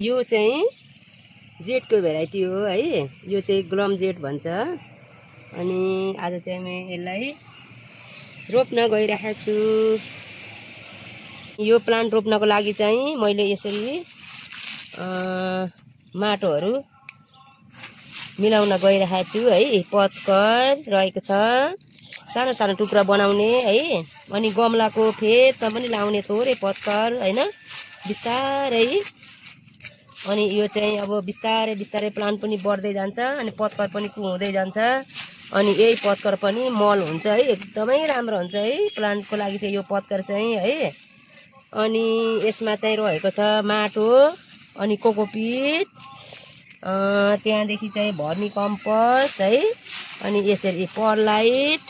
यो चाहिँ जेटको भेराइटी हो है। यो चाहिँ ग्लम जेट भन्छ। अनि आज चाहिँ म यसलाई रोप्न गइरहेको छु। यो प्लान्ट रोप्नको लागि चाहिँ मैले यसरी माटोहरू मिलाउन गइरहेको छु है। पत्कर रहेको छ, सानो सानो टुक्रा बनाउने है। अनि गमलाको फेदमा पनि लाउने थोरै पत्कर हैन, बिस्तारै। अनि यो चाहिँ अब बिस्तारै बिस्तारै प्लान्ट पनि बढ्दै जान्छ अनि पत्कर पनि कुहुँदै जान्छ। अनि यही पत्कर पनि मल हुन्छ है, एकदमै राम्रो हुन्छ है प्लान्टको लागि चाहिँ यो पत्कर चाहिँ है। अनि यसमा चाहिँ रहेको छ माटो, अनि कोकोपिट, त्यहाँदेखि चाहिँ भर्मी कम्पोस्ट है। अनि यसरी परलाइट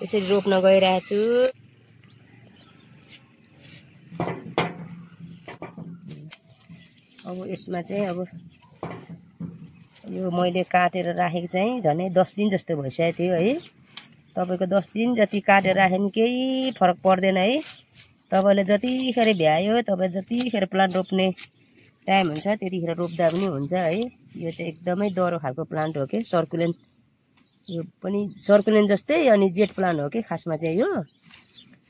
यसरी रोप्न गइरहेको छु। अब यसमा चाहिँ अब यो मैले काटेर राखेको चाहिँ झनै 10 दिन जस्तो भइसकेको थियो है। तपाईको 10 दिन जति काटेर राखे पनि केही फरक पर्दैन है। तपाईले जतिखेर भ्यायो, तपाईँ जतिखेर प्लान्ट रोप्ने टाइम हुन्छ त्यतिखेर रोप्दा पनि हुन्छ है। यो चाहिँ एकदमै डरो खालको प्लान्ट हो के, सर्कुलेन्ट। यो पनि सर्कुलेन्ट जस्तै अनि जेट प्लान्ट हो के खासमा चाहिँ यो।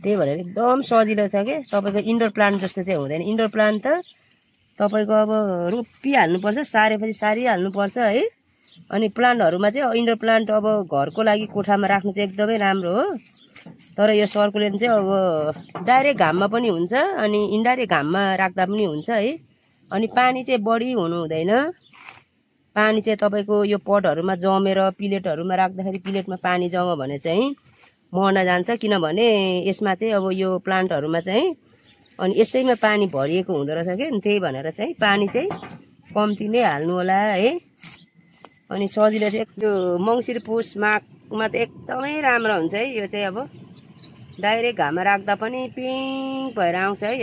त्यही भएर एकदम सजिलो छ के। तपाईको इन्डोर प्लान्ट जस्तो चाहिँ हुँदैन। इन्डोर प्लान्ट त तपाईको अब रोपिहाल्नुपर्छ, सारेपछि सारिहाल्नुपर्छ है। अनि प्लान्टहरुमा चाहिँ इन्डोर प्लान्ट अब घरको लागि कोठामा राख्नु चाहिँ एकदमै राम्रो हो। तर यो सर्कुलेन्ट चाहिँ अब डाइरेक्ट घाममा पनि हुन्छ अनि इन्डाइरेक्ट घाममा राख्दा पनि हुन्छ है। अनि पानी चाहिँ बढी हुनु हुँदैन। पानी चाहिँ तपाईको यो पटहरुमा जमेर प्लेटहरुमा राख्दाखेरि प्लेटमा पानी जम्यो भने चाहिँ मर्न जान्छ। किनभने यसमा चाहिँ अब यो प्लान्टहरुमा चाहिँ अनि यसैमा पानी भरिएको हुँदो रहेछ के। त्यही भनेर चाहिँ पानी चाहिँ कम्ती नै हाल्नु होला है। अनि सजिलो चाहिँ यो मङ्सिर पुस माघमा चाहिँ एकदमै राम्रो हुन्छ है। यो चाहिँ अब डाइरेक्ट घाममा राख्दा पनि पिङ भएर आउँछ है।